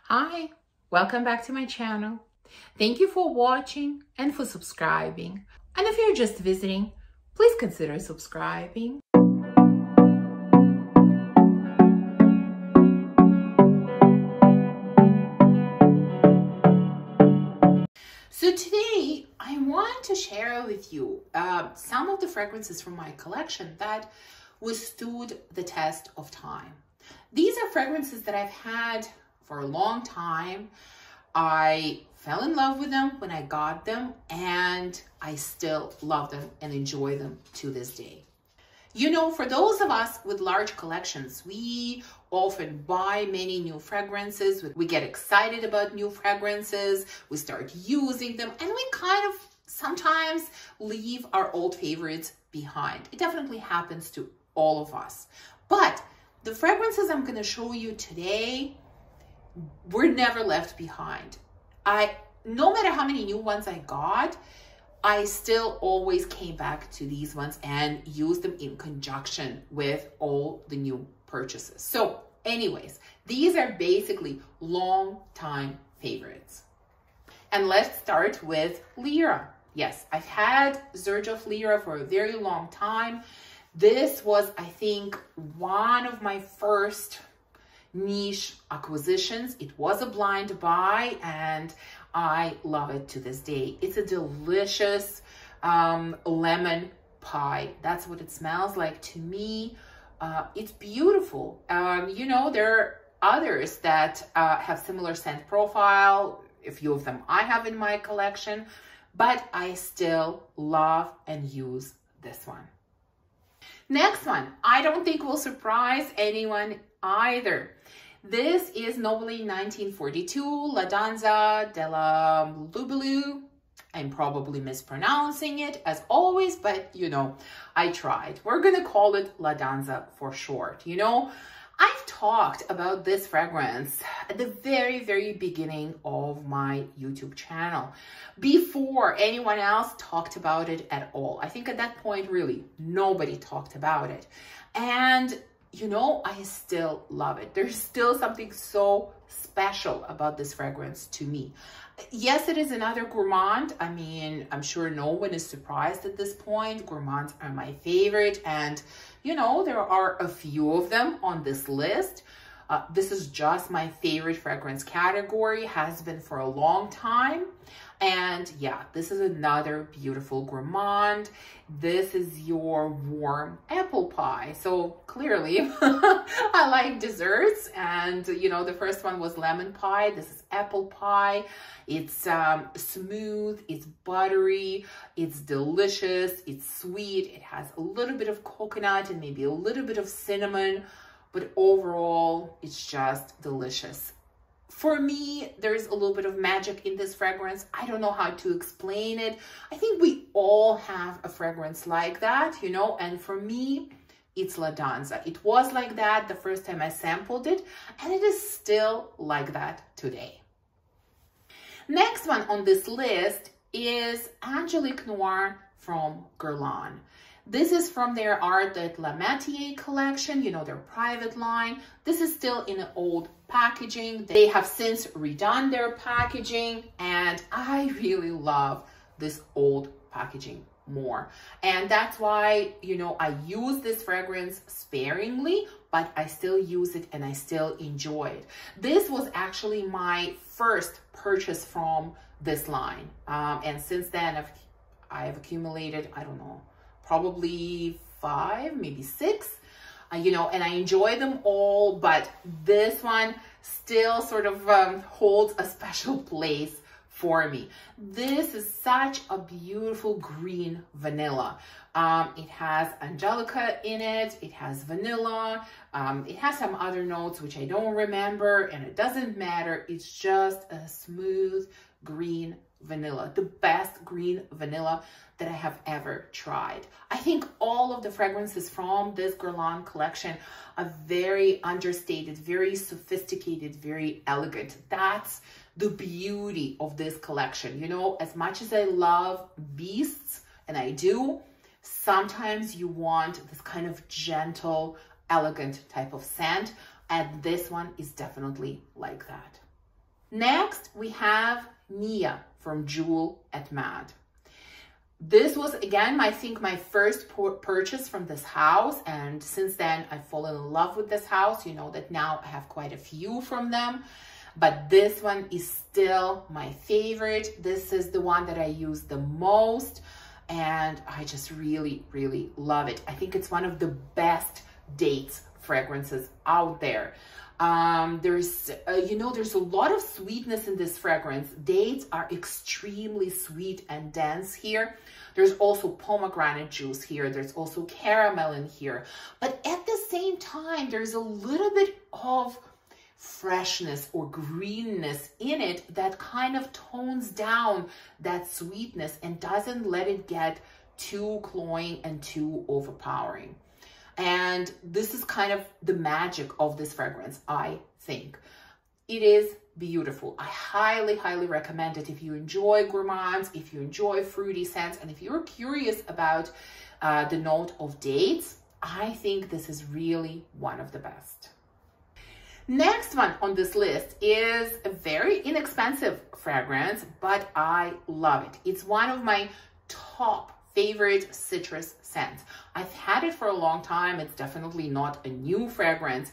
Hi, welcome back to my channel. Thank you for watching and for subscribing. And if you're just visiting, please consider subscribing. So today I want to share with you some of the fragrances from my collection that withstood the test of time. These are fragrances that I've had for a long time. I fell in love with them when I got them, and I still love them and enjoy them to this day. You know, for those of us with large collections, we often buy many new fragrances. We get excited about new fragrances. We start using them, and we kind of sometimes leave our old favorites behind. It definitely happens to all of us. But the fragrances I'm going to show you today were never left behind. No matter how many new ones I got, I still always came back to these ones and used them in conjunction with all the new purchases. So anyways, these are basically long time favorites. And let's start with Lyra. Yes, I've had Xerjoff Lyra for a very long time. This was, I think, one of my first niche acquisitions. It was a blind buy, and I love it to this day. It's a delicious lemon pie. That's what it smells like to me. It's beautiful. You know, there are others that have similar scent profile. A few of them I have in my collection, but I still love and use this one. Next one, I don't think will surprise anyone either. This is Nobili 1942 La Danza della Lubelu. I'm probably mispronouncing it as always, but you know, I tried. We're gonna call it La Danza for short. You know, I've talked about this fragrance at the very beginning of my YouTube channel, before anyone else talked about it at all. I think at that point, really, nobody talked about it. And you know, I still love it. There's still something so special about this fragrance to me. Yes, it is another gourmand. I mean, I'm sure no one is surprised at this point. Gourmands are my favorite, and you know, there are a few of them on this list. This is just my favorite fragrance category, has been for a long time. And yeah, this is another beautiful gourmand. This is your warm apple pie. So clearly I like desserts, and you know, the first one was lemon pie. This is apple pie. It's smooth, it's buttery, it's delicious, it's sweet. It has a little bit of coconut and maybe a little bit of cinnamon, but overall it's just delicious. For me, there's a little bit of magic in this fragrance. I don't know how to explain it. I think we all have a fragrance like that, you know, and for me, it's La Danza. It was like that the first time I sampled it, and it is still like that today. Next one on this list is Angelique Noir from Guerlain. This is from their Art de la Métier collection, you know, their private line. This is still in an old packaging. They have since redone their packaging, and I really love this old packaging more. And that's why, you know, I use this fragrance sparingly, but I still use it and I still enjoy it. This was actually my first purchase from this line. And since then, I've accumulated, I don't know, probably 5, maybe 6, you know, and I enjoy them all, but this one still sort of holds a special place for me. This is such a beautiful green vanilla. It has Angelica in it, it has vanilla, it has some other notes which I don't remember, and it doesn't matter. It's just a smooth green vanilla, the best green vanilla that I have ever tried. I think all of the fragrances from this Guerlain collection are very understated, very sophisticated, very elegant. That's the beauty of this collection. You know, as much as I love beasts, and I do, sometimes you want this kind of gentle, elegant type of scent, and this one is definitely like that. Next, we have Nia from Jewel et Mad. This was, again, I think my first purchase from this house. And since then, I've fallen in love with this house. You know that now I have quite a few from them. But this one is still my favorite. This is the one that I use the most. And I just really, really love it. I think it's one of the best dates fragrances out there. There's a lot of sweetness in this fragrance. Dates are extremely sweet and dense here. There's also pomegranate juice here. There's also caramel in here. But at the same time, there's a little bit of freshness or greenness in it that kind of tones down that sweetness and doesn't let it get too cloying and too overpowering. And this is kind of the magic of this fragrance, I think. It is beautiful. I highly, highly recommend it if you enjoy gourmands, if you enjoy fruity scents, and if you're curious about the note of dates. I think this is really one of the best. Next one on this list is a very inexpensive fragrance, but I love it. It's one of my top favorite citrus scents. I've had it for a long time. It's definitely not a new fragrance,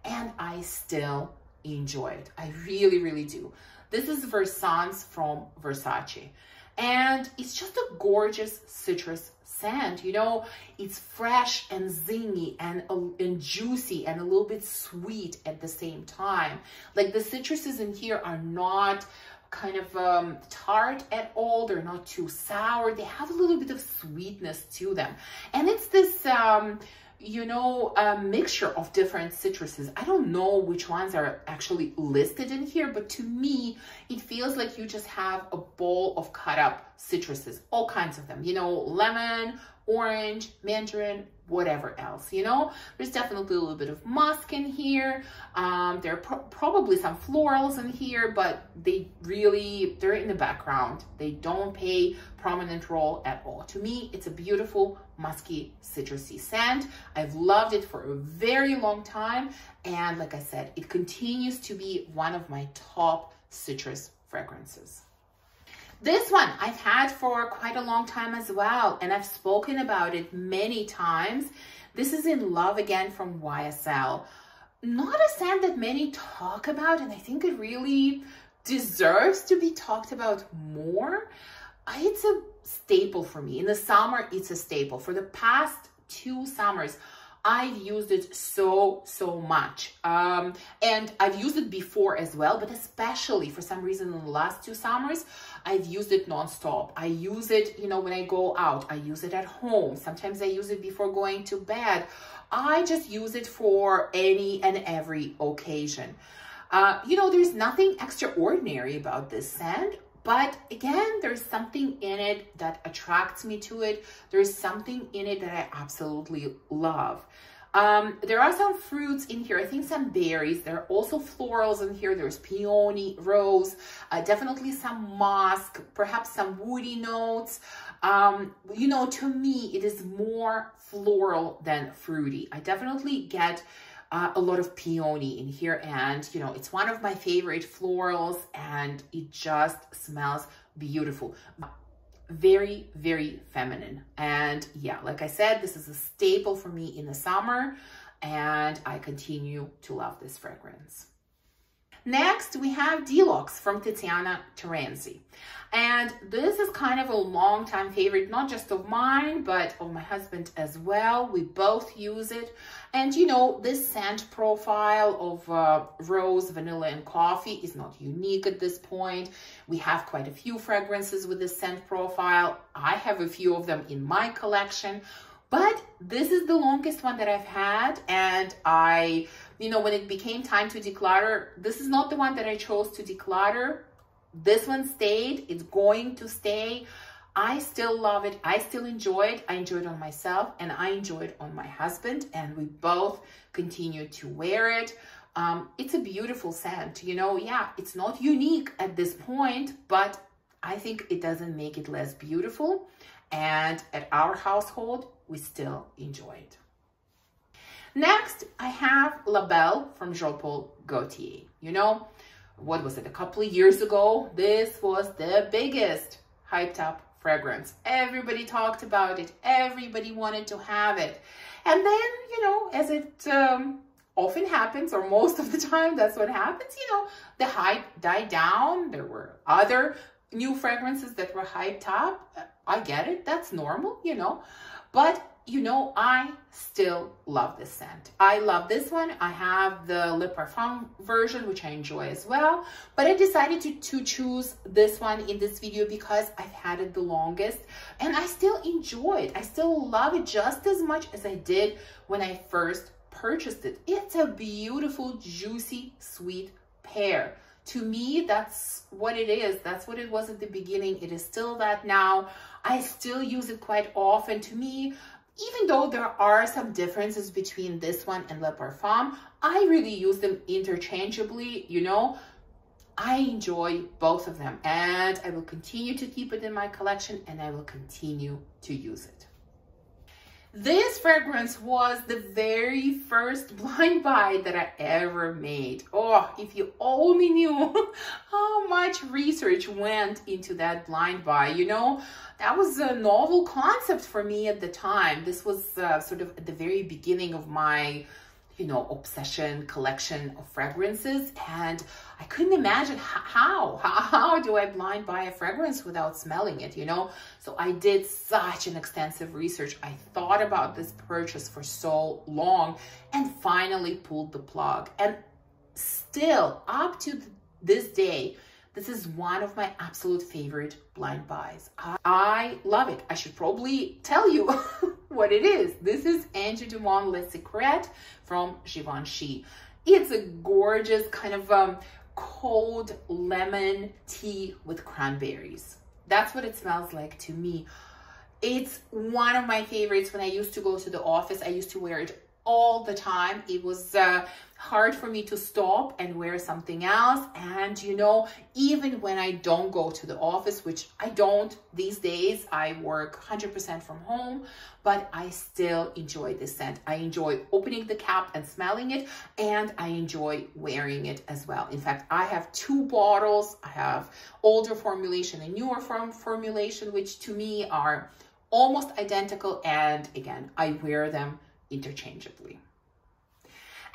and I still enjoy it. I really, really do. This is Versance from Versace, and it's just a gorgeous citrus scent. You know, it's fresh and zingy and juicy and a little bit sweet at the same time. Like the citruses in here are not kind of tart at all. They're not too sour. They have a little bit of sweetness to them. And it's this, a mixture of different citruses. I don't know which ones are actually listed in here, but to me, it feels like you just have a bowl of cut up citruses, all kinds of them, you know, lemon, orange, mandarin, whatever else, you know. There's definitely a little bit of musk in here. There are probably some florals in here, but they're in the background. They don't play prominent role at all. To me, it's a beautiful, musky, citrusy scent. I've loved it for a very long time. And like I said, it continues to be one of my top citrus fragrances. This one I've had for quite a long time as well, and I've spoken about it many times. This is In Love Again from YSL. Not a scent that many talk about, and I think it really deserves to be talked about more. It's a staple for me. In the summer, it's a staple. For the past 2 summers, I've used it so much. And I've used it before as well, but especially for some reason in the last 2 summers, I've used it nonstop. I use it, you know, when I go out. I use it at home. Sometimes I use it before going to bed. I just use it for any and every occasion. There's nothing extraordinary about this scent. But again, there's something in it that attracts me to it. There's something in it that I absolutely love. There are some fruits in here. I think some berries. There are also florals in here. There's peony, rose, definitely some musk, perhaps some woody notes. To me, it is more floral than fruity. I definitely get a lot of peony in here, and it's one of my favorite florals, and it just smells beautiful. Very, very feminine. And yeah, like I said, this is a staple for me in the summer, and I continue to love this fragrance. Next, we have Deluxe from Tiziana Terenzi. And this is kind of a long-time favorite, not just of mine, but of my husband as well. We both use it. And this scent profile of rose, vanilla, and coffee is not unique at this point. We have quite a few fragrances with this scent profile. I have a few of them in my collection, but this is the longest one that I've had. And when it became time to declutter, this is not the one that I chose to declutter. This one stayed. It's going to stay. I still love it. I still enjoy it. I enjoy it on myself, and I enjoy it on my husband, and we both continue to wear it. It's a beautiful scent. Yeah, it's not unique at this point, but I think it doesn't make it less beautiful. And at our household, we still enjoy it. Next, I have La Belle from Jean Paul Gaultier. what was it, a couple of years ago, this was the biggest hyped up fragrance. Everybody talked about it. Everybody wanted to have it. And then, you know, as it often happens, or most of the time, that's what happens, you know, the hype died down. There were other new fragrances that were hyped up. I get it. That's normal, you know. But, you know, I still love this scent. I love this one. I have the Le Parfum version, which I enjoy as well. But I decided to choose this one in this video because I've had it the longest. And I still enjoy it. I still love it just as much as I did when I first purchased it. It's a beautiful, juicy, sweet pear. To me, that's what it is. That's what it was at the beginning. It is still that now. I still use it quite often. To me, even though there are some differences between this one and Le Parfum, I really use them interchangeably, you know. I enjoy both of them, and I will continue to keep it in my collection, and I will continue to use it. This fragrance was the very first blind buy that I ever made. Oh, if you only knew how much research went into that blind buy, you know, that was a novel concept for me at the time. This was sort of at the very beginning of my, you know, obsession collection of fragrances, and I couldn't imagine how do I blind buy a fragrance without smelling it, you know? So I did such an extensive research. I thought about this purchase for so long and finally pulled the plug. And still, up to this day, this is one of my absolute favorite blind buys. I love it. I should probably tell you what it is. This is Ange du Monde Le Secret from Givenchy. It's a gorgeous kind of cold lemon tea with cranberries. That's what it smells like to me. It's one of my favorites. When I used to go to the office, I used to wear it all the time. It was hard for me to stop and wear something else. And you know, even when I don't go to the office, which I don't these days, I work 100% from home, but I still enjoy this scent. I enjoy opening the cap and smelling it, and I enjoy wearing it as well. In fact, I have two bottles. I have older formulation and newer formulation, which to me are almost identical. And again, I wear them interchangeably.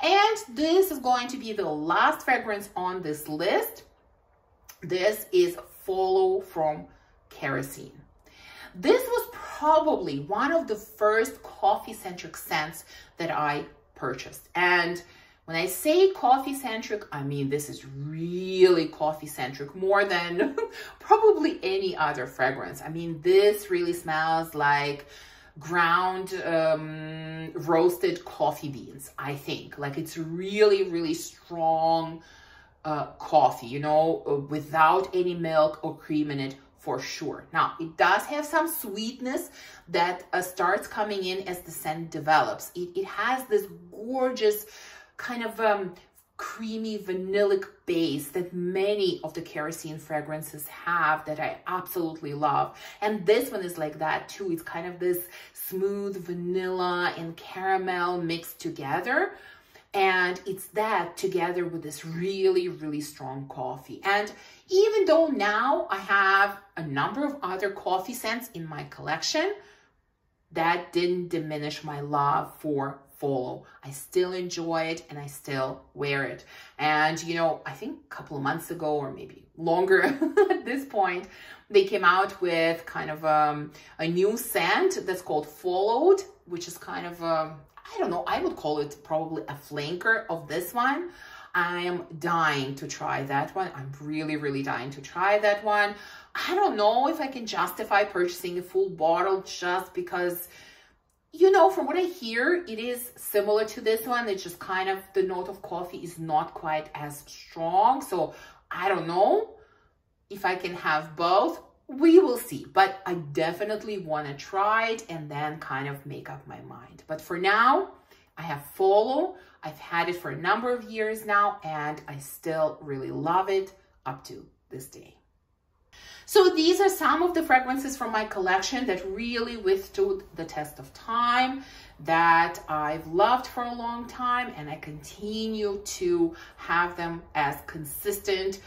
And this is going to be the last fragrance on this list. This is Follow from Kerosene. This was probably one of the first coffee-centric scents that I purchased. And when I say coffee-centric, I mean this is really coffee-centric, more than probably any other fragrance. I mean, this really smells like ground roasted coffee beans. I think like it's really, really strong coffee, you know, without any milk or cream in it, for sure. Now, it does have some sweetness that starts coming in as the scent develops. It has this gorgeous kind of creamy vanillic base that many of the kerosene fragrances have that I absolutely love. And this one is like that too. It's kind of this smooth vanilla and caramel mixed together. And it's that together with this really, really strong coffee. And even though now I have a number of other coffee scents in my collection, that didn't diminish my love for Follow. I still enjoy it and I still wear it. And you know, I think a couple of months ago, or maybe longer at this point, they came out with kind of a new scent that's called Followed, which is kind of I don't know, I would call it probably a flanker of this one. I am dying to try that one. I'm really, really dying to try that one. I don't know if I can justify purchasing a full bottle just because, you know, from what I hear, it is similar to this one. It's just kind of the note of coffee is not quite as strong. So I don't know if I can have both. We will see. But I definitely want to try it and then kind of make up my mind. But for now, I have Follow. I've had it for a number of years now, and I still really love it up to this day. So these are some of the fragrances from my collection that really withstood the test of time, that I've loved for a long time, and I continue to have them as consistent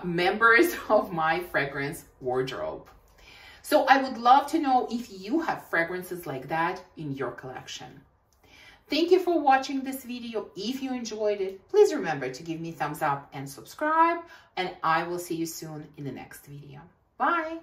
members of my fragrance wardrobe. So I would love to know if you have fragrances like that in your collection. Thank you for watching this video. If you enjoyed it, please remember to give me a thumbs up and subscribe, and I will see you soon in the next video. Bye.